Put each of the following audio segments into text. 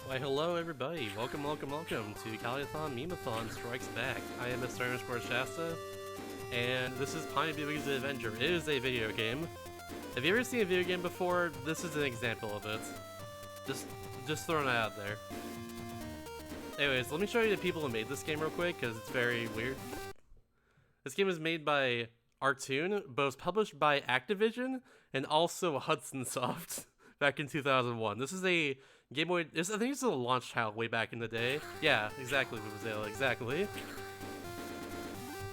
Why hello everybody, welcome to Calithon Memeathon Strikes Back. I am Mr. Shasta, and this is Pinobee the Avenger. It is a video game. Have you ever seen a video game before? This is an example of it. Just throwing it out there. Anyways, let me show you the people who made this game real quick, because it's very weird. This game was made by Artoon, but was published by Activision, and also Hudson Soft back in 2001. This is a Game Boy, I think it's a launch title way back in the day. Yeah, exactly, Vuvuzela, exactly.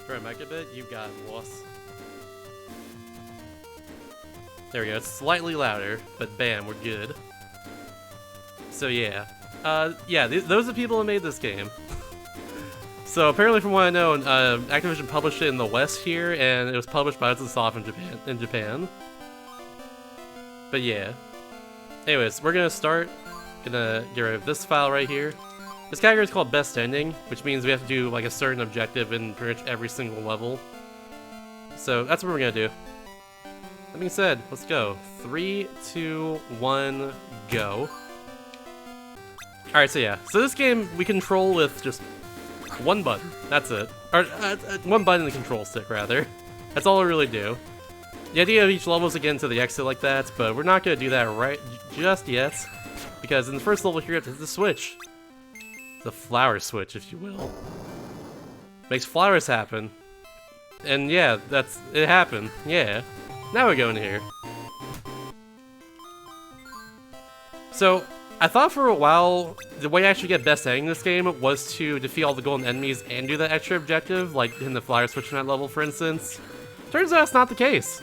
Turn my mic a bit, you got lost. There we go, it's slightly louder, but bam, we're good. So yeah. Those are the people who made this game. So apparently from what I know, Activision published it in the West here, and it was published by Hudson Soft in Japan. But yeah. Anyways, we're gonna start. Gonna get rid of this file right here. This category is called Best Ending, which means we have to do like a certain objective in pretty much every single level. So that's what we're gonna do. That being said, let's go. 3, 2, 1, go. Alright, so yeah. So this game we control with just one button. That's it. Or one button in the control stick, rather. That's all we really do. The idea of each level is to get into the exit like that, but we're not gonna do that right just yet. Because in the first level here, you have to hit the switch. The flower switch, if you will. Makes flowers happen. And yeah, it happened. Yeah. Now we're going here. So, I thought for a while, the way I actually get best ending in this game was to defeat all the golden enemies and do that extra objective, like hitting the flower switch in that level, for instance. Turns out that's not the case.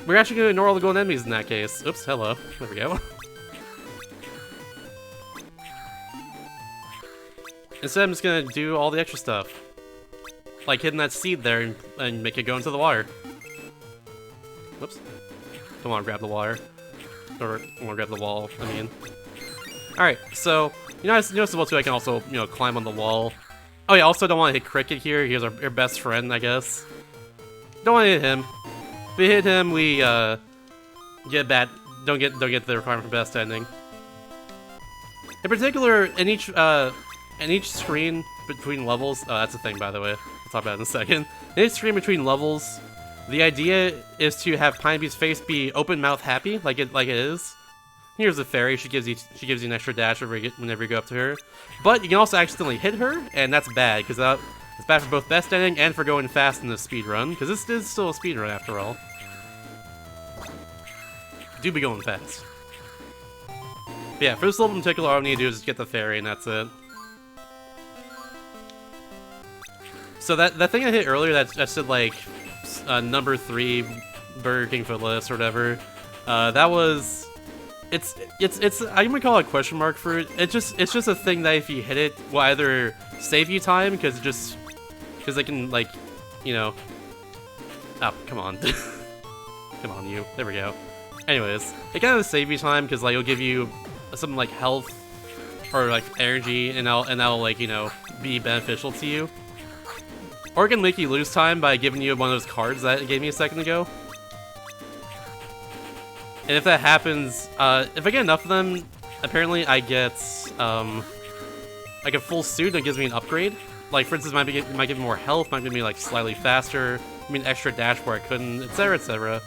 We're actually going to ignore all the golden enemies in that case. Oops, hello. There we go. Instead, I'm just going to do all the extra stuff. Like hitting that seed there and make it go into the water. Whoops. Don't want to grab the water. Or I want to grab the wall, I mean. Alright, so, you notice as well too, I can also, climb on the wall. Oh yeah, also don't want to hit Cricket here. He's our best friend, I guess. Don't want to hit him. If we hit him, we get bad. Don't get the requirement for best ending. In particular, in each screen between levels, that's a thing by the way. I'll talk about it in a second. In each screen between levels, the idea is to have Pinobee's face be open mouth happy, like it is. Here's the fairy. She gives you an extra dash whenever you go up to her. But you can also accidentally hit her, and that's bad because it's bad for both best ending and for going fast in the speed run, because this is still a speed run after all. Do be going fast. But yeah, for this level in particular, all I need to do is just get the fairy, and that's it. So that thing I hit earlier that said like number 3 Burger King for the list or whatever, that was it's I'm gonna call it a question mark for it. It's just a thing that if you hit it will either save you time because they can, like, oh, come on. Come on, you. There we go. Anyways, it kind of save you time because, like, it'll give you something like health or, like, energy, and that'll like, be beneficial to you. Or it can make you lose time by giving you one of those cards that it gave me a second ago. And if that happens, if I get enough of them, apparently I get, like a full suit that gives me an upgrade. Like, for instance, might give me more health, might give me, like, slightly faster, I mean, extra dash where I couldn't, etc, etc.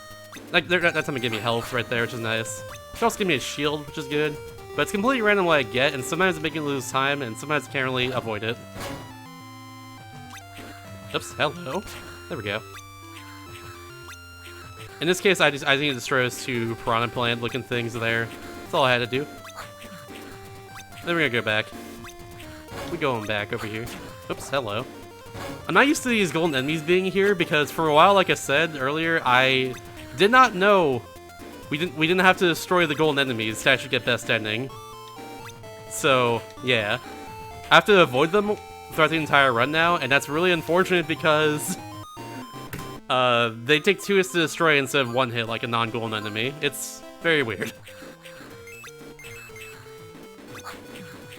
Like, that's gonna give me health right there, which is nice. It also give me a shield, which is good. But it's completely random what I get, and sometimes it makes me lose time, and sometimes I can't really avoid it. Oops, hello. There we go. In this case, I need to destroy those 2 piranha plant looking things there. That's all I had to do. Then we're gonna go back. We're going back over here. Oops, hello. I'm not used to these golden enemies being here because for a while, like I said earlier, I did not know we didn't have to destroy the golden enemies to actually get best ending. So yeah, I have to avoid them throughout the entire run now, and that's really unfortunate because they take 2 hits to destroy instead of 1 hit like a non-golden enemy. It's very weird.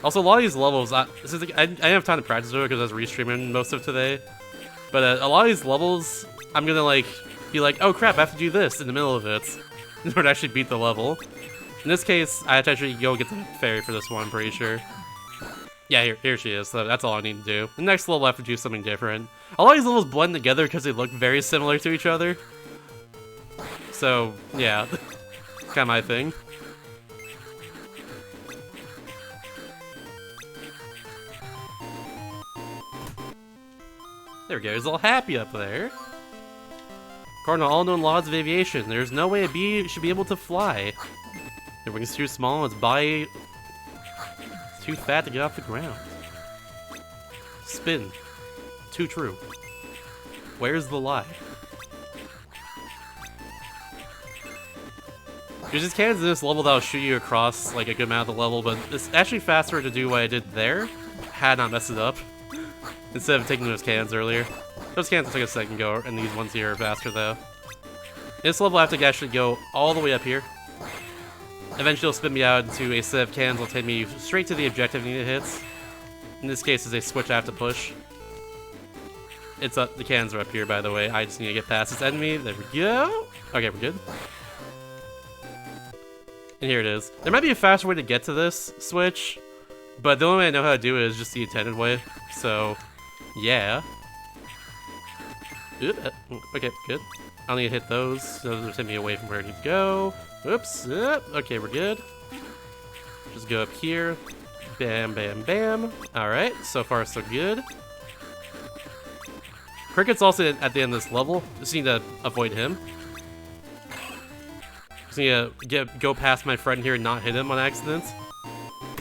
Also, a lot of these levels, I didn't have time to practice it because I was restreaming most of today. But a lot of these levels, I'm gonna be like, oh crap, I have to do this in the middle of it in order to actually beat the level. In this case, I have to actually go get the fairy for this one, I'm pretty sure. Yeah, here she is, so that's all I need to do. The next level I have to do something different. A lot of these levels blend together because they look very similar to each other. So, yeah. It's kind of my thing. There we go, he's all happy up there. According to all known laws of aviation, there's no way a bee should be able to fly. Their wings too small, its body is too fat to get off the ground. Spin. Too true. Where's the lie? There's just cannons in this level that'll shoot you across like a good amount of the level, but it's actually faster to do what I did there, had not messed it up, instead of taking those cannons earlier. Those cannons will take a second go, and these ones here are faster though. In this level I have to actually go all the way up here. Eventually it'll spin me out into a set of cannons that'll take me straight to the objective I need to hit. In this case, it's a switch I have to push. It's up. The cannons are up here, by the way. I just need to get past this enemy. There we go. Okay, we're good. And here it is. There might be a faster way to get to this switch, but the only way I know how to do it is just the intended way. So, yeah. Okay, good. I need to hit those. Those are taking me away from where I need to go. Oops. Okay, we're good. Just go up here. Bam, bam, bam. Alright, so far so good. Cricket's also at the end of this level. Just need to avoid him. Just need to go past my friend here and not hit him on accident.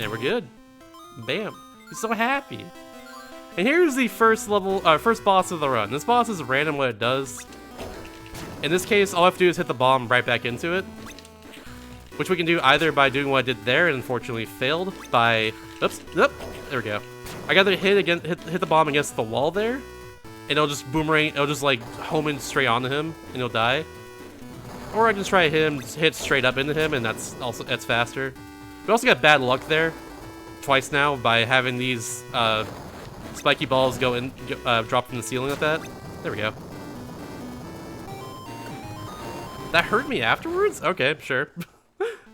And we're good. Bam. He's so happy. And here's the first level, first boss of the run. This boss is random what it does. In this case, all I have to do is hit the bomb right back into it. Which we can do either by doing what I did there and unfortunately failed by... Oops, there we go. I got to hit the bomb against the wall there, and it'll just boomerang, it'll just like home in straight onto him, and he'll die. Or I can just try hit straight up into him, and that's faster. We also got bad luck there, twice now, by having these spiky balls drop from the ceiling like that. There we go. That hurt me afterwards? Okay, sure.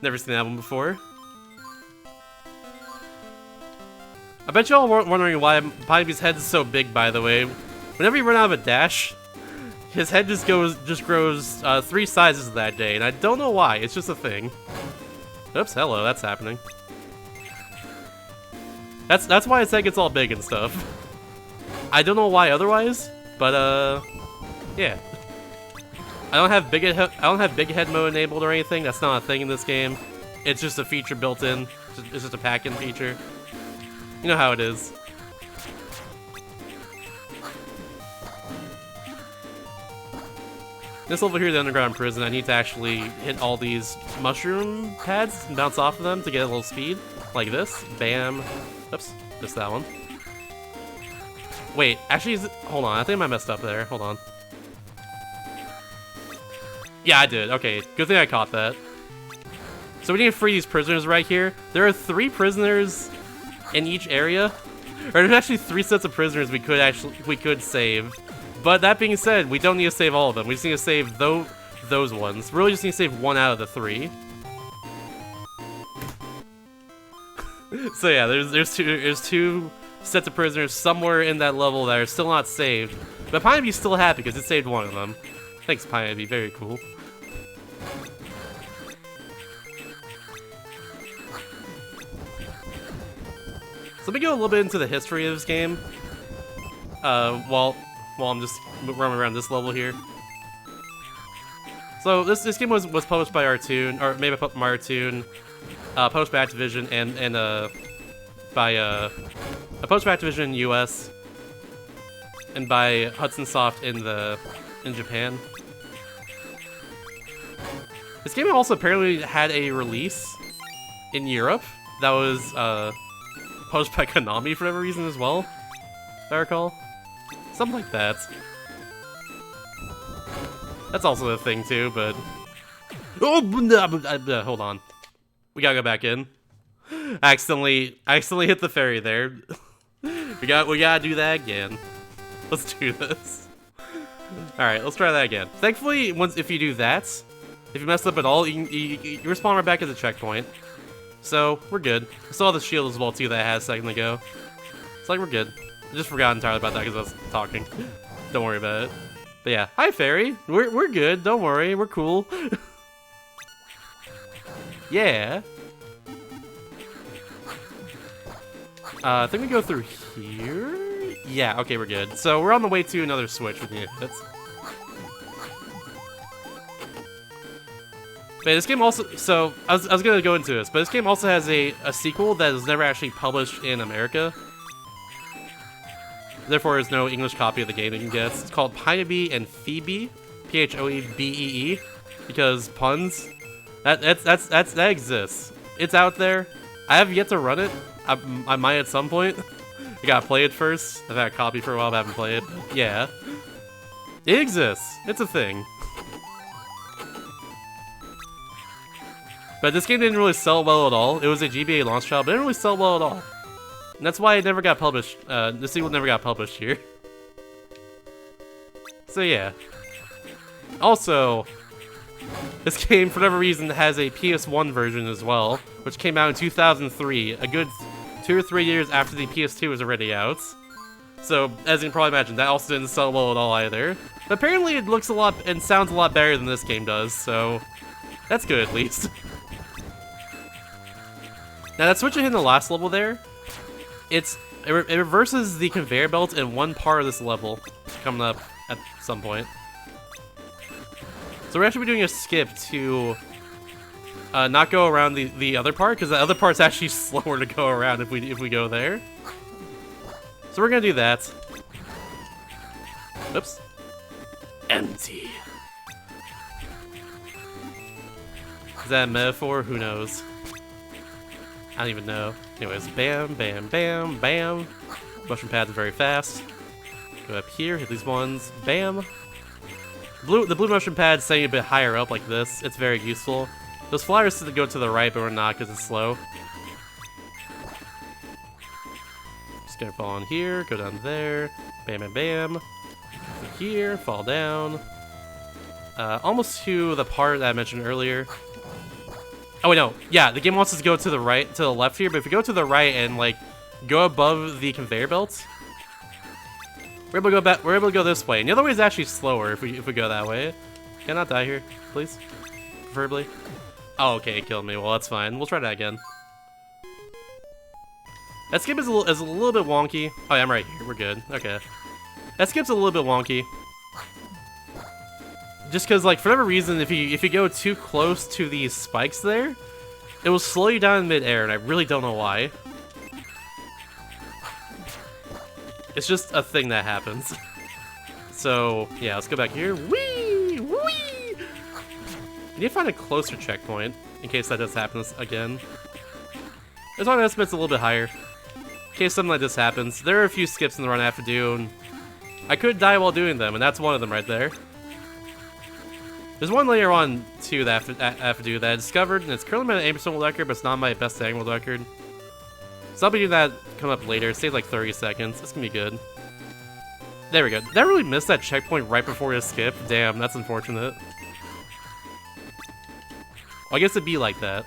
Never seen that one before. I bet y'all weren't wondering why Pinobee's head is so big, by the way. Whenever you run out of a dash, his head just grows 3 sizes that day, and I don't know why, it's just a thing. Oops, hello, that's happening. That's why his head gets all big and stuff. I don't know why otherwise, but yeah. I don't have big head mode enabled or anything. That's not a thing in this game. It's just a feature built in. It's just a pack-in feature. You know how it is. This level here, the underground prison, I need to actually hit all these mushroom pads and bounce off of them to get a little speed. Like this. Bam. Oops. Missed that one. Wait, actually, hold on. I think I messed up there. Hold on. Yeah, I did. Okay, good thing I caught that. So we need to free these prisoners right here. There are 3 prisoners in each area. Or there's actually 3 sets of prisoners we could save. But that being said, we don't need to save all of them. We just need to save those ones. Really just need to save 1 out of the 3. So yeah, there's two sets of prisoners somewhere in that level that are still not saved. But Pinobee's still happy because it saved 1 of them. Thanks, Pinobee. Very cool. So let me go a little bit into the history of this game. While I'm just roaming around this level here. So this game was published by Artoon, or maybe from Artoon, published by Activision, and by published by Activision in the US, and by Hudson Soft in Japan. This game also apparently had a release in Europe that was published by Konami for whatever reason as well, if I recall. Something like that. That's also a thing too, but... Oh, hold on. We gotta go back in. I accidentally hit the fairy there. we gotta do that again. Let's do this. Alright, let's try that again. Thankfully, if you do that, If you mess up at all, you respawn right back at the checkpoint. So, we're good. I saw the shield as well, too, that I had a second ago. It's like, we're good. I just forgot entirely about that because I was talking. Don't worry about it. But yeah, hi, Fairy. We're good. Don't worry. We're cool. Yeah. I think we go through here? Yeah, okay, we're good. So, we're on the way to another switch with the idiots. But this game also, so, I was gonna go into this, but this game also has a sequel that was never actually published in America. Therefore, there's no English copy of the game you can get. It's called Pinobee and Phoebe, P-H-O-E-B-E-E, because puns. That exists. It's out there. I have yet to run it. I might at some point. I gotta play it first. I've had a copy for a while, but I haven't played it. Yeah. It exists. It's a thing. But this game didn't really sell well at all. It was a GBA launch title, but it didn't really sell well at all. And that's why it never got published. The sequel never got published here. So yeah. Also, this game, for whatever reason, has a PS1 version as well, which came out in 2003, a good 2 or 3 years after the PS2 was already out. So, as you can probably imagine, that also didn't sell well at all either. But apparently it looks a lot and sounds a lot better than this game does, so that's good at least. Now that switch I hit in the last level there, it reverses the conveyor belt in one part of this level, coming up at some point. So we're actually doing a skip to not go around the other part, because the other part's actually slower to go around if we go there. So we're gonna do that. Oops. Empty. Is that a metaphor? Who knows? I don't even know. Anyways, bam, bam, bam, bam. Mushroom pads are very fast. Go up here, hit these ones. Bam. The blue mushroom pads staying a bit higher up like this. It's very useful. Those flyers go to the right, but we're not because it's slow. Just gonna fall on here, go down there. Bam, bam, bam. Here, fall down. Almost to the part that I mentioned earlier. Oh wait, no. Yeah, the game wants us to go to the right, to the left here, but if we go to the right and like go above the conveyor belts, we're able to go back. We're able to go this way. And the other way is actually slower if we go that way. Can I not die here, please? Preferably. Oh, okay, it killed me. Well, that's fine. We'll try that again. That skip is a little bit wonky. Oh, yeah, I'm right here. We're good. Okay. That skip's a little bit wonky. Just because, like, for whatever reason, if you go too close to these spikes there, it will slow you down in midair, and I really don't know why. It's just a thing that happens. So, yeah, let's go back here. Whee! Whee! I need to find a closer checkpoint, in case that does happen again. This one estimate's a little bit higher. In case something like this happens. There are a few skips in the run I have to do, and I could die while doing them, and that's one of them right there. There's one later on, too, that I have to do that I discovered, and it's currently my 8% world record, but it's not my best setting world record. So I'll be doing that come up later. It saves like 30 seconds. It's gonna be good. There we go. Did I really miss that checkpoint right before his skip? Damn, that's unfortunate. Well, I guess it'd be like that.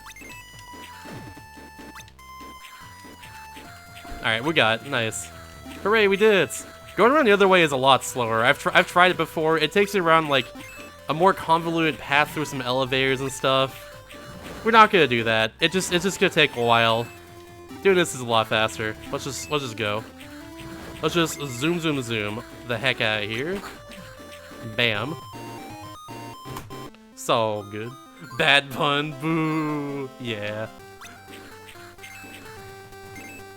Alright, we got it. Nice. Hooray, we did it! Going around the other way is a lot slower. I've tried it before. It takes you around, like, a more convoluted path through some elevators and stuff. We're not gonna do that. It's just gonna take a while. Doing this is a lot faster. Let's just go. Let's just zoom the heck out of here. Bam. So good. Bad pun. Boo. Yeah.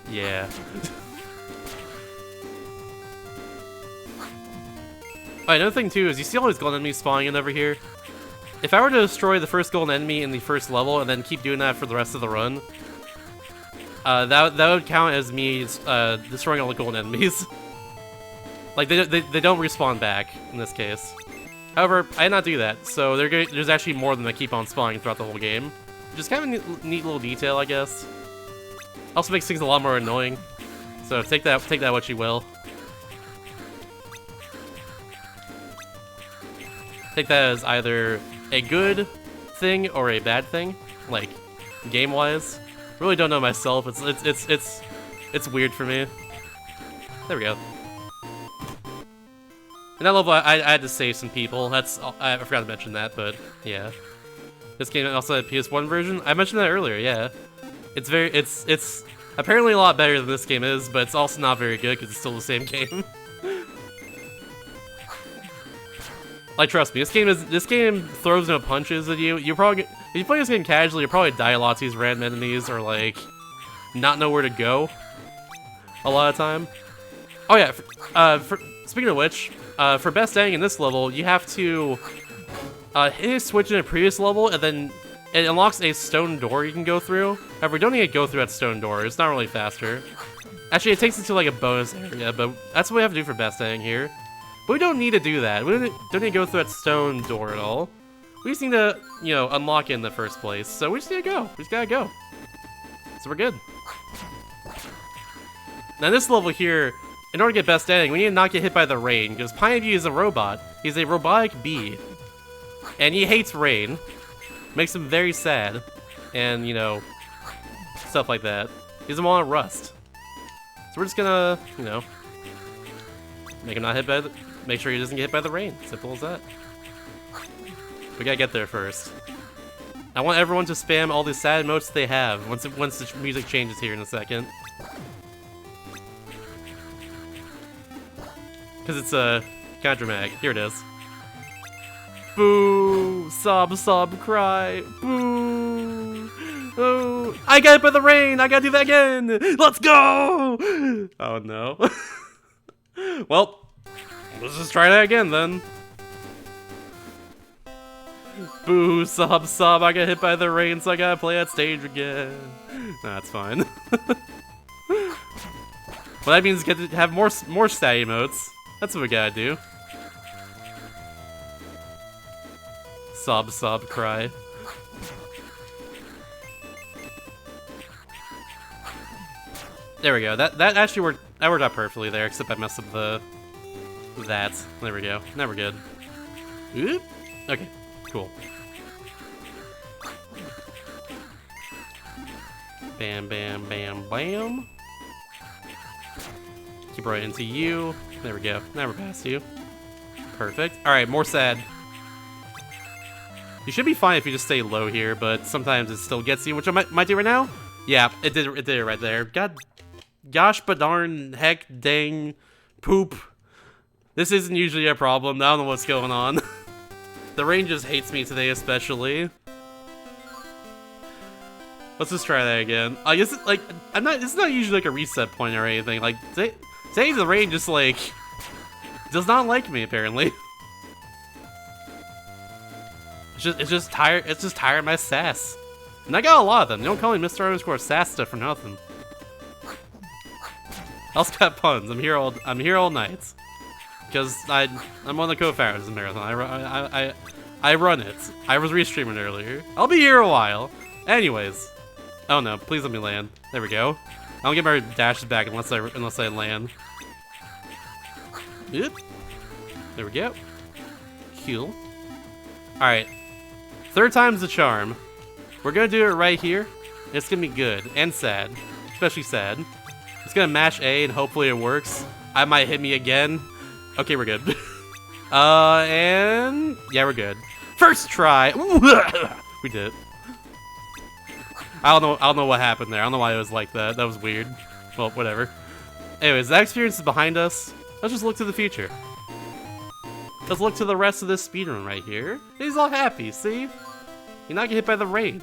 Yeah. Alright, another thing too is you see all these golden enemies spawning in over here. If I were to destroy the first golden enemy in the first level and then keep doing that for the rest of the run, that would count as me destroying all the golden enemies. Like they don't respawn back in this case. However, I did not do that, so there's actually more of them that keep on spawning throughout the whole game, which is kind of a neat little detail, I guess. Also makes things a lot more annoying. So take that what you will. Take that as either a good thing or a bad thing, like game-wise. Really don't know myself. It's weird for me. There we go. In that level, I had to save some people. I forgot to mention that, but yeah. This game also had a PS1 version. I mentioned that earlier. Yeah, it's apparently a lot better than this game is, but it's also not very good because it's still the same game. Like, trust me, this game throws no punches at you. You probably, if you play this game casually, you'll probably die a lot to these random enemies or like not know where to go a lot of time. Oh yeah, speaking of which, for best ending in this level, you have to hit a switch in a previous level, and then it unlocks a stone door you can go through. However, you don't need to go through that stone door. It's not really faster. Actually, it takes it to like a bonus area, but that's what we have to do for best ending here. But we don't need to do that. We don't need to go through that stone door at all. We just need to, you know, unlock it in the first place. So we just need to go. We just gotta go. So we're good. Now this level here, in order to get best ending, we need to not get hit by the rain, because Pinobee is a robot. He's a robotic bee. And he hates rain. Makes him very sad. And, you know, stuff like that. He doesn't want to rust. So we're just gonna, you know, make him not hit by the... Make sure he doesn't get hit by the rain. Simple as that. We gotta get there first. I want everyone to spam all the sad emotes they have once the music changes here in a second. Because it's kind of dramatic. Here it is. Boo! Sob, sob, cry. Boo! Oh! I got hit by the rain! I gotta do that again! Let's go! Oh no. Well, let's just try that again then. Boo! Sob, sob, I got hit by the rain, so I gotta play that stage again. Nah, that's fine. Well, that means get to have more stat emotes. That's what we gotta do. Sob, sob, cry. There we go. That actually worked. That worked out perfectly there, except I messed up that. There we go. Now we're good. Oop. Okay. Cool. Bam, bam, bam, bam. Keep right into you. There we go. Now we're past you. Perfect. Alright, more sad. You should be fine if you just stay low here, but sometimes it still gets you, which I might do right now. Yeah, it did it right there. Gosh, but darn, heck, dang, poop. This isn't usually a problem. I don't know what's going on. The rain just hates me today, especially. Let's just try that again. I guess like it's not usually like a reset point or anything. Like today the rain just like does not like me apparently. It's just tired. It's just tired of my sass. And I got a lot of them. You don't call me Mr. Sass stuff for nothing. I also got puns. I'm here all night. Because I'm one of the co-founders of Memeathon. I run it. I was restreaming earlier. I'll be here a while. Anyways. Oh no, please let me land. There we go. I don't get my dashes back unless I land. Oop. There we go. Cool. Alright. Third time's the charm. We're gonna do it right here. It's gonna be good and sad. Especially sad. It's gonna mash A and hopefully it works. I might hit me again. Okay, we're good. And yeah, we're good. First try. We did it. I don't know what happened there. I don't know why it was like that. That was weird. Well, whatever. Anyways, that experience is behind us. Let's just look to the future. Let's look to the rest of this speedrun right here. He's all happy, see? You're not getting hit by the rain.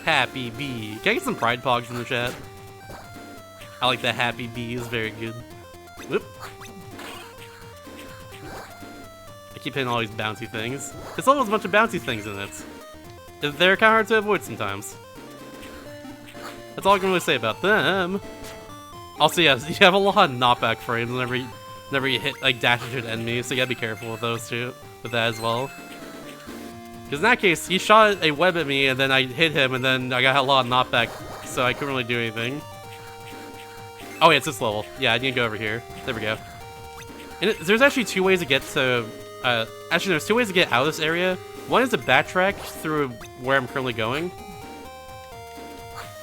Happy bee. Can I get some pride pogs in the chat? I like that happy bee. Is very good. Whoop. I keep hitting all these bouncy things. This level has a bunch of bouncy things in it. They're kind of hard to avoid sometimes. That's all I can really say about them. Also, yes, you have a lot of knockback frames whenever you hit, like, dash into an enemy, so you gotta be careful with those too, with that as well. Because in that case, he shot a web at me, and then I hit him, and then I got a lot of knockback, so I couldn't really do anything. Oh yeah, it's this level. Yeah, I need to go over here. There we go. And there's actually two ways to get to Actually, there's two ways to get out of this area. One is to backtrack through where I'm currently going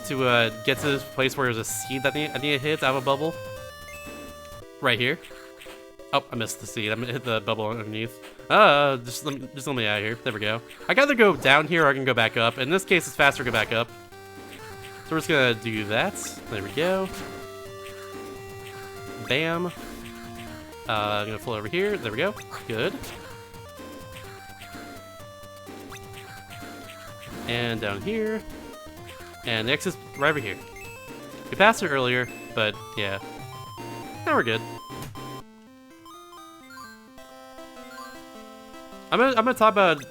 to get to this place where there's a seed that I need to hit out of a bubble. Right here. Oh, I missed the seed. I'm gonna hit the bubble underneath. Just let me out of here. There we go. I can either go down here or I can go back up. In this case, it's faster to go back up. So we're just gonna do that. There we go. Bam. I'm gonna float over here. There we go. Good. And down here. And the exit's right over here. We passed it earlier, but yeah. Now we're good. I'm gonna talk about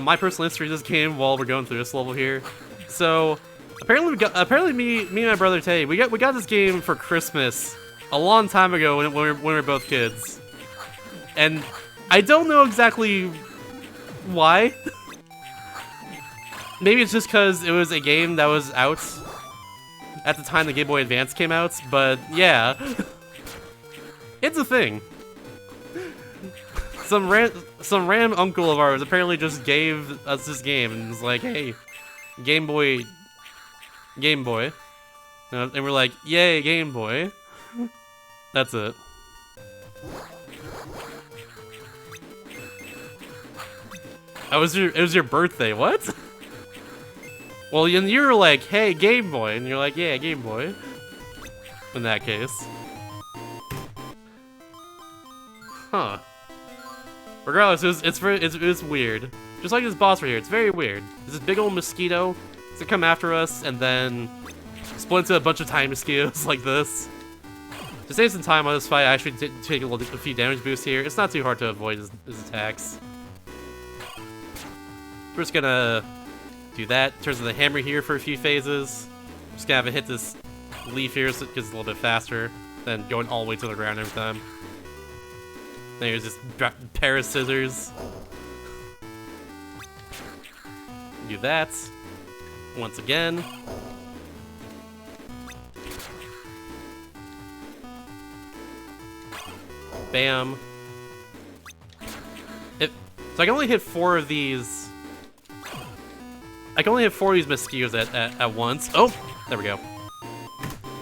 my personal history of this game while we're going through this level here. So apparently me and my brother Tay, we got this game for Christmas a long time ago when we were both kids, and I don't know exactly why. Maybe it's just because it was a game that was out at the time the Game Boy Advance came out, but yeah, it's a thing. Some random uncle of ours apparently just gave us this game and was like, "Hey, Game Boy." And we're like, "Yay, Game Boy!" That's it. It was your birthday. What? Well, you were like, "Hey, Game Boy," and you're like, "Yeah, Game Boy." In that case, huh? Regardless, it's weird. Just like this boss right here, it's very weird. There's this big old mosquito to come after us, and then split into a bunch of tiny mosquitoes like this. To save some time on this fight, I actually did take a few damage boosts here. It's not too hard to avoid his attacks. We're just gonna do that. Turns to the hammer here for a few phases. Just gonna have to hit this leaf here so it gets a little bit faster than going all the way to the ground every time. Then here's this pair of scissors. Do that. Once again. Bam. So I can only hit 4 of these. I can only hit 4 of these mosquitoes at once. Oh, there we go.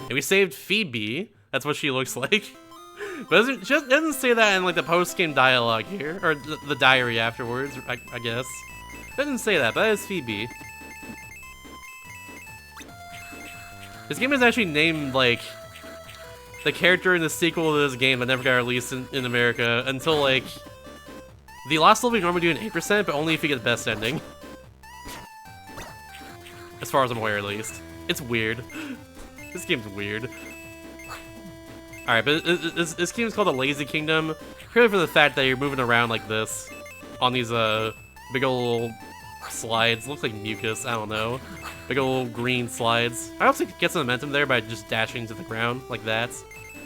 And we saved Phoebe. That's what she looks like. But it doesn't say that in like the post-game dialogue here, or the diary afterwards, I guess. It doesn't say that, but that is Phoebe. This game is actually named like the character in the sequel to this game that never got released in America until like the last level you normally do an 8%, but only if you get the best ending. As far as I'm aware, at least. It's weird. This game's weird. Alright, but this game is called the Lazy Kingdom, purely for the fact that you're moving around like this on these big ol' slides. Looks like mucus, I don't know. Big ol' green slides. I also get some momentum there by just dashing to the ground like that.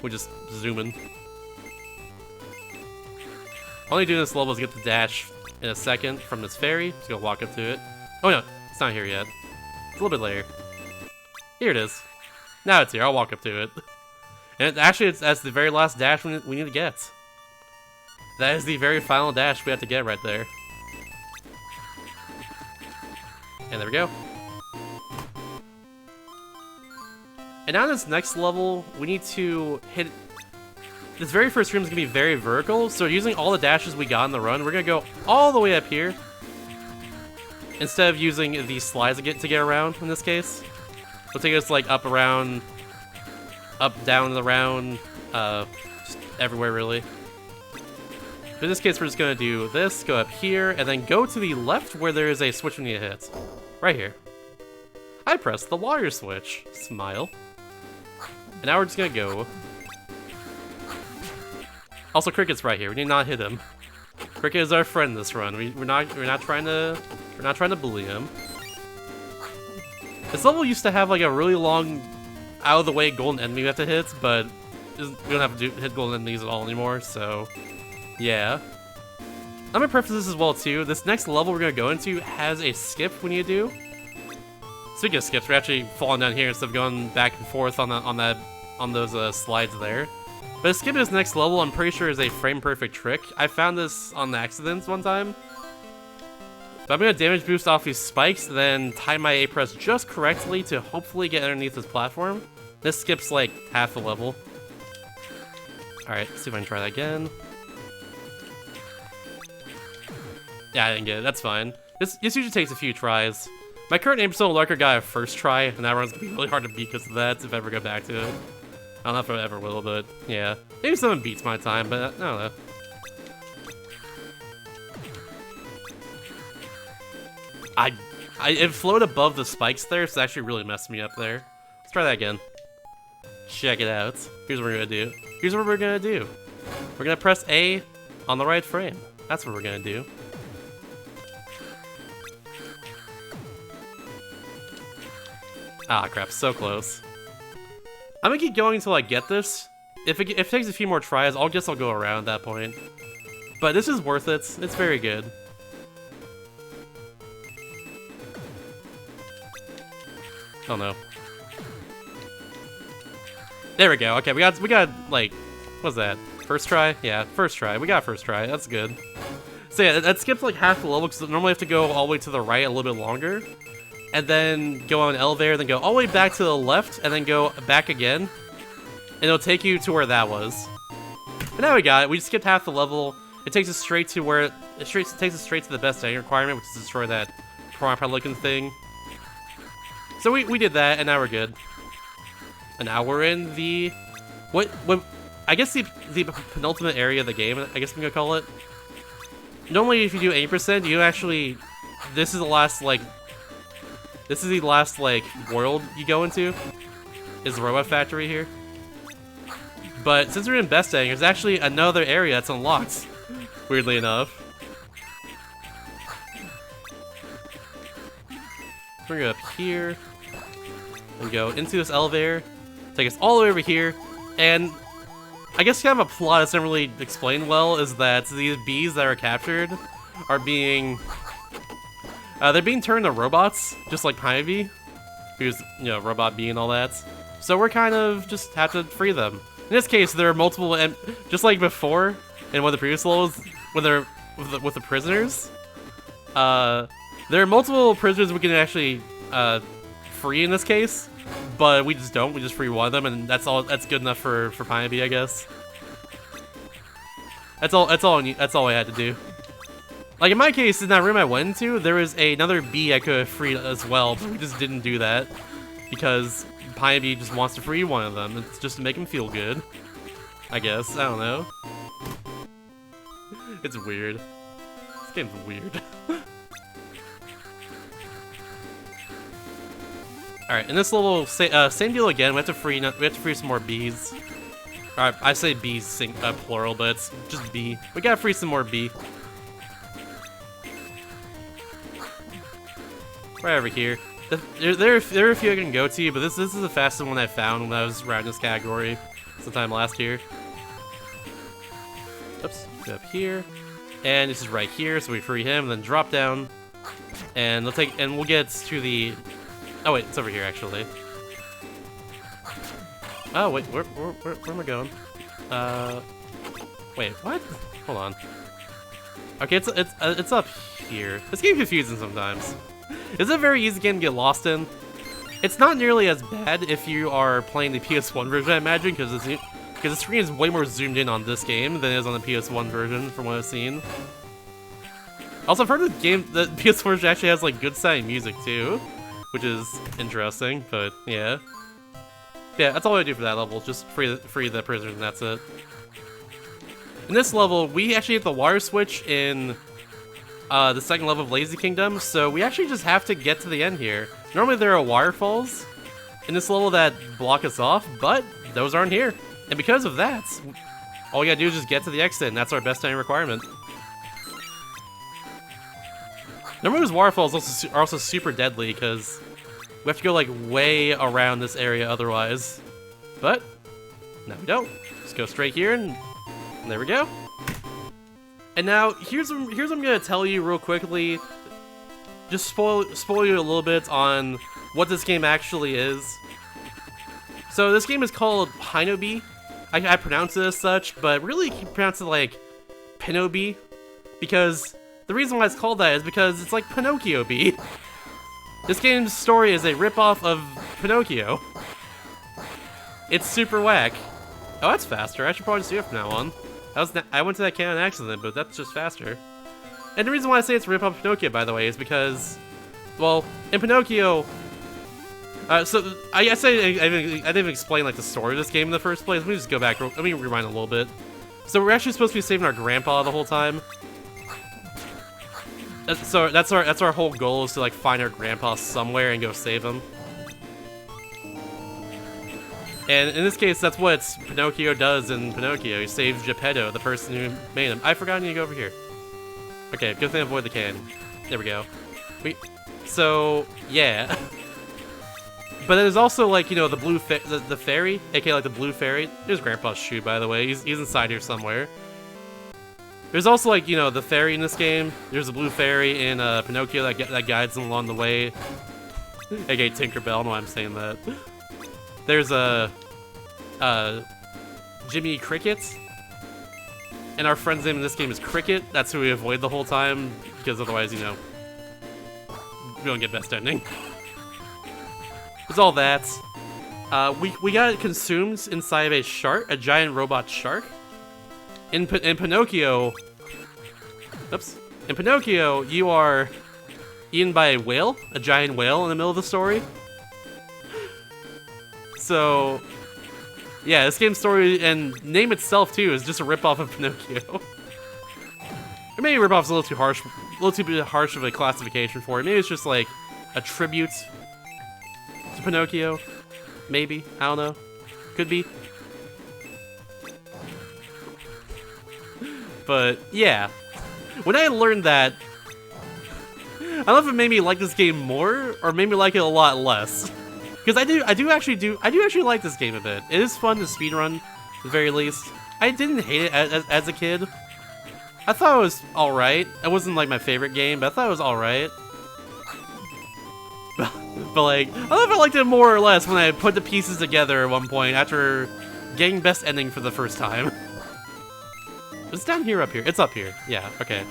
We just zoom in. Only doing this level is get the dash in a second from this fairy. Just gonna walk up to it. Oh no, it's not here yet. It's a little bit later. Here it is. Now it's here, I'll walk up to it. And that's the very last dash we need to get. That is the very final dash we have to get right there. And there we go. And now in this next level, we need to hit... This very first room is going to be very vertical, so using all the dashes we got in the run, we're going to go all the way up here. Instead of using these slides to get around, in this case. It'll take us like up, around, up, down, and around, just everywhere really. But in this case, we're just going to do this, go up here, and then go to the left where there is a switch we need to hit. Right here. I pressed the water switch. Smile. And now we're just going to go. Also, Cricket's right here. We need not hit him. Cricket is our friend this run. We're not trying to bully him. This level used to have like a really long, out of the way golden enemy we have to hit, but we don't have to hit golden enemies at all anymore. So, yeah. I'm gonna preface this as well too. This next level we're gonna go into has a skip we need to do. Speaking of skips, we're actually falling down here instead of going back and forth on those slides there. But skipping this next level, I'm pretty sure is a frame-perfect trick. I found this on accident one time. But I'm gonna damage boost off these spikes, then time my A press just correctly to hopefully get underneath this platform. This skips like half the level. Alright, let's see if I can try that again. Yeah, I didn't get it. That's fine. This usually takes a few tries. My current aim persona Larker got a first try, and that one's gonna be really hard to beat because of that, if I ever go back to it. I don't know if I ever will, but yeah. Maybe someone beats my time, but I don't know. It floated above the spikes there, so it actually really messed me up there. Let's try that again. Check it out. Here's what we're gonna do. Here's what we're gonna do. We're gonna press A on the right frame. That's what we're gonna do. Ah, crap, so close. I'm gonna keep going until I get this. If it takes a few more tries, I'll go around at that point. But this is worth it. It's very good. Oh no. There we go. Okay, we got like, what's that? First try? Yeah, first try. We got first try. That's good. So yeah, that skips like half the level because normally you have to go all the way to the right a little bit longer. And then go on an elevator, then go all the way back to the left, and then go back again. And it'll take you to where that was. But now we got it. We just skipped half the level. It takes us straight to where it takes us straight to the best ending requirement, which is destroy that prop-looking thing. So we did that, and now we're good. And now we're in the what I guess the penultimate area of the game. I guess I'm gonna call it. Normally, if you do 8%, you actually this is the last world you go into. Is the robot factory here? But since we're in best ending, there's actually another area that's unlocked. Weirdly enough. We're gonna go up here and go into this elevator, take us all the way over here, and I guess kind of a plot that's not really explained well is that these bees that are captured are being they're being turned to robots, just like Pinobee, who's, you know, robot bee and all that. So we're kind of just have to free them. In this case, there are multiple, and just like before in one of the previous levels, when they're with the prisoners, there are multiple prisoners we can actually free in this case, but we just don't. We just free one of them, and that's all. That's good enough for Pinobee, I guess. That's all I had to do. Like in my case, in that room I went into, there was another bee I could have freed as well, but we just didn't do that because Pinobee just wants to free one of them. It's just to make him feel good, I guess. I don't know. It's weird. This game's weird. Alright, in this level, same deal again. We have to free some more bees. Alright, I say bees plural, but it's just bee. We gotta free some more bee. Right over here. There are a few I can go to, but this is the fastest one I found when I was around this category sometime last year. Oops, go up here, and this is right here, so we free him, then drop down, and we'll get to the. Oh wait, it's over here actually. Oh wait, where am I going? Wait, what? Hold on. Okay, it's up here. This game's confusing sometimes. It's a very easy game to get lost in. It's not nearly as bad if you are playing the PS1 version, I imagine, because the screen is way more zoomed in on this game than it is on the PS1 version, from what I've seen. Also, I've heard the PS4 version actually has like good sounding music too, which is interesting. But yeah, that's all I do for that level. Just free the prisoners, and that's it. In this level, we actually hit the water switch in the second level of Lazy Kingdom, so we actually just have to get to the end here. Normally there are waterfalls in this level that block us off, but those aren't here. And because of that, all we gotta do is just get to the exit, and that's our best ending requirement. Normally those waterfalls are also super deadly, because we have to go like way around this area otherwise. But, no we don't. Just go straight here, and there we go. And now, here's what I'm gonna tell you real quickly. Just spoil you a little bit on what this game actually is. So this game is called Pinobee. I pronounce it as such, but really you pronounce it like Pinobee, because the reason why it's called that is because it's like Pinocchio Bee. This game's story is a ripoff of Pinocchio. It's super whack. Oh, that's faster. I should probably just do it from now on. I went to that can on accident, but that's just faster. And the reason why I say it's a ripoff of Pinocchio, by the way, is because, well, in Pinocchio, so I guess I didn't even explain like the story of this game in the first place. Let me just go back. Let me rewind a little bit. So we're actually supposed to be saving our grandpa the whole time. So that's our whole goal, is to like find our grandpa somewhere and go save him. And in this case, that's what Pinocchio does in Pinocchio. He saves Geppetto, the person who made him. I forgot to go over here. Okay, good thing I avoid the can. There we go. So yeah. But there's also, like, you know, the blue the fairy, aka like the blue fairy. There's Grandpa's shoe, by the way. He's inside here somewhere. There's also, like, you know, the fairy in this game. There's a blue fairy in Pinocchio that guides him along the way. Aka Tinkerbell, I don't know why I'm saying that. There's Jimmy Cricket. And our friend's name in this game is Cricket. That's who we avoid the whole time, because otherwise, you know, we don't get best ending. There's all that. We got consumed inside of a shark, a giant robot shark. In Pinocchio, oops. In Pinocchio, you are eaten by a whale, a giant whale in the middle of the story. So, yeah, this game's story and name itself too is just a ripoff of Pinocchio. Or maybe ripoff's a little too harsh, of a classification for it. Maybe it's just like a tribute to Pinocchio. Maybe, I don't know. Could be. But yeah, when I learned that, I don't know if it made me like this game more or made me like it a lot less. Because I do actually like this game a bit. It is fun to speedrun, at the very least. I didn't hate it as a kid. I thought it was alright. It wasn't like my favorite game, but I thought it was alright. But like, I don't know if I liked it more or less when I put the pieces together at one point after getting best ending for the first time. It's down here, up here. It's up here. Yeah, okay.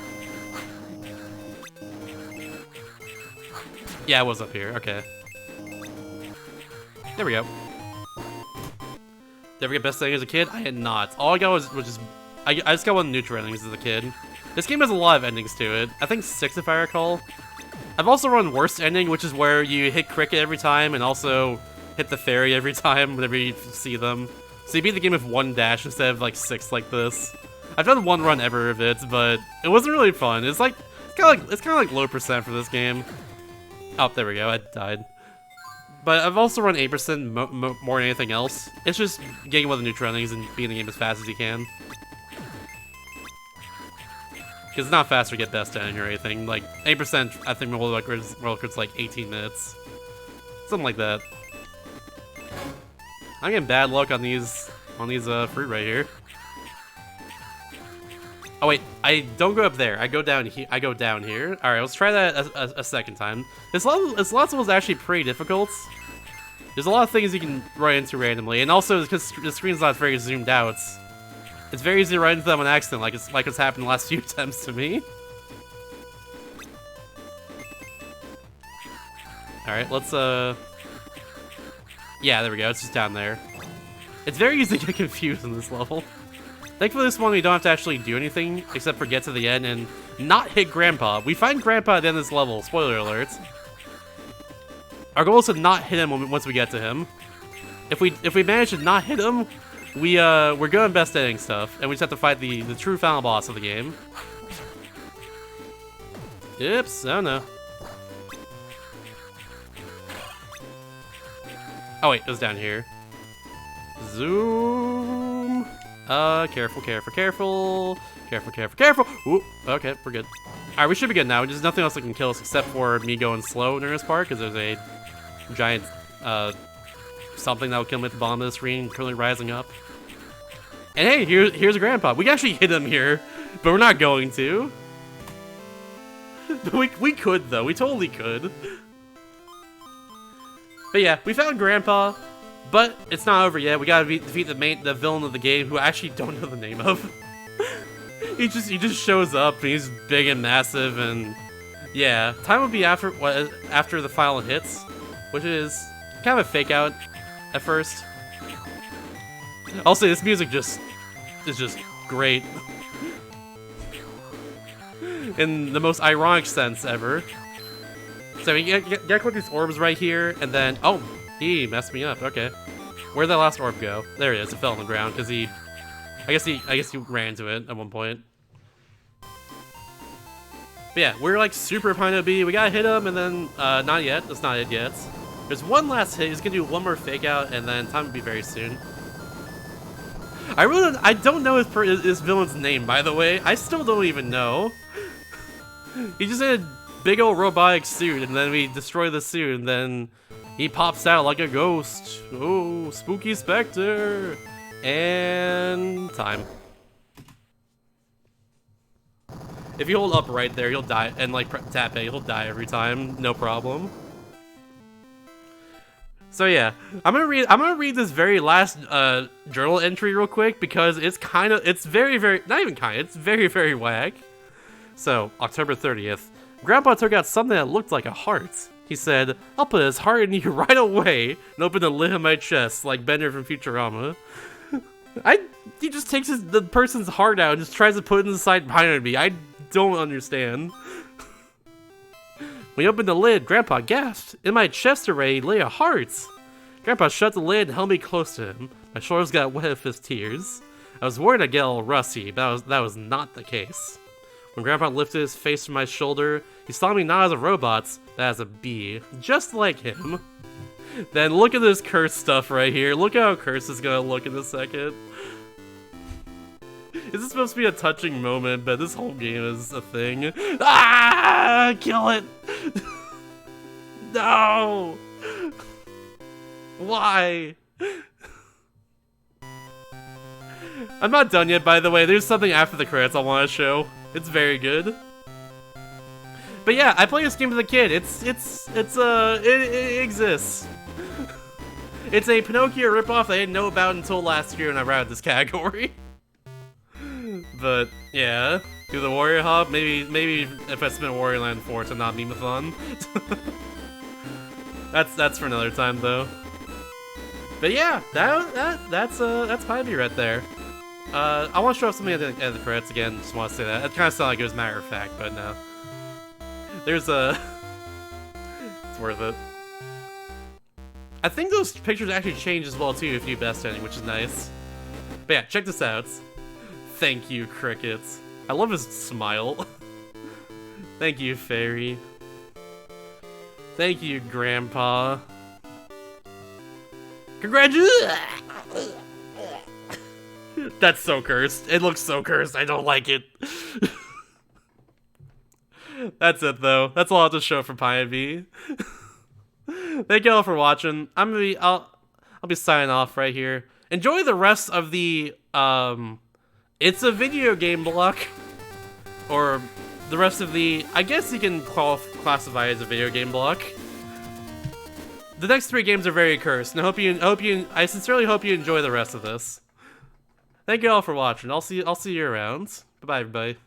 Yeah, it was up here. Okay. There we go. Did I ever get best ending as a kid? I had not. All I got was just... I just got one neutral endings as a kid. This game has a lot of endings to it. I think 6 if I recall. I've also run worst ending, which is where you hit Cricket every time and also hit the fairy every time whenever you see them. So you beat the game with 1 dash instead of like 6 like this. I've done 1 run ever of it, but it wasn't really fun. It's kind of like low percent for this game. Oh, there we go. I died. But I've also run 8% more than anything else. It's just getting one of the neutral endings and beating the game as fast as you can. Because it's not fast to get best ending or anything. Like 8%, I think world record's like 18 minutes, something like that. I'm getting bad luck on these fruit right here. Oh wait, I don't go up there. I go down here. All right, let's try that a second time. This level is actually pretty difficult. There's a lot of things you can run into randomly, and also because the screen's not very zoomed out, it's very easy to run into them on accident, like it's happened the last few attempts to me. All right, let's yeah, there we go. It's just down there. It's very easy to get confused in this level. Thankfully, this one we don't have to actually do anything except for get to the end and not hit Grandpa. We find Grandpa at the end of this level. Spoiler alert. Our goal is to not hit him once we get to him. If we manage to not hit him, we're good on best ending stuff, and we just have to fight the true final boss of the game. Oops, I don't know. Oh wait, it was down here. Zoom. Careful. Ooh, okay, we're good. Alright, we should be good now. There's nothing else that can kill us except for me going slow during this part, because there's a giant, something that will kill me at the bottom of the screen, currently rising up. And hey, here's Grandpa. We can actually hit him here, but we're not going to. we could, though. We totally could. But yeah, we found Grandpa. But it's not over yet. We gotta defeat the villain of the game, who I actually don't know the name of. he just shows up, and he's big and massive, and yeah, time will be after the final hits, which is kind of a fake out at first. I'll say this music is just great. In the most ironic sense ever. So we gotta collect these orbs right here, and then oh, he messed me up. Okay, where'd that last orb go? There it is. It fell on the ground because I guess he ran into it at one point. But yeah, we're like super Pinobee. We gotta hit him, and then not yet. That's not it yet. There's one last hit. He's gonna do one more fake out, and then time will be very soon. I don't know his villain's name, by the way. I still don't even know. He just had a big old robotic suit, and then we destroy the suit, and then he pops out like a ghost. Oh, spooky specter. And time. If you hold up right there, you'll die, and like tap A, he'll die every time, no problem. So yeah, I'm gonna read this very last journal entry real quick because it's very very whack. So October 30th, Grandpa took out something that looked like a heart. He said, "I'll put his heart in you right away," and opened the lid of my chest like Bender from Futurama. He just takes the person's heart out and just tries to put it inside Pinobee. I don't understand. When he opened the lid, Grandpa gasped. In my chest array lay a heart. Grandpa shut the lid and held me close to him. My shoulders got wet with his tears. I was worried I'd get all rusty, but that was not the case. When Grandpa lifted his face from my shoulder, he saw me not as a robot, but as a bee, just like him. Then look at this curse stuff right here. Look how Curse is gonna look in a second. This is supposed to be a touching moment, but this whole game is a thing. Ah! Kill it! No! Why? I'm not done yet, by the way. There's something after the credits I want to show. It's very good. But yeah, I played this game as a kid. It exists. It's a Pinocchio ripoff I didn't know about until last year when I routed this category. But yeah, do the Warrior Hop. Maybe if I spent Warrior Land 4 to not Memeathon. That's for another time though. But yeah, that's Pinobee right there. I want to show off something at the credits again. Just want to say that. It kind of sounded like it was matter of fact, but no. There's a. It's worth it. I think those pictures actually change as well too if you best ending, which is nice. But yeah, check this out. Thank you, Crickets. I love his smile. Thank you, Fairy. Thank you, Grandpa. Congratulations! That's so cursed. It looks so cursed. I don't like it. That's it, though. That's all I have to show for Pinobee. Thank you all for watching. I'll be signing off right here. Enjoy the rest of the it's a video game block, or the rest of the. I guess you can classify it as a video game block. The next 3 games are very cursed, and I sincerely hope you enjoy the rest of this. Thank you all for watching. I'll see you around. Bye bye, everybody.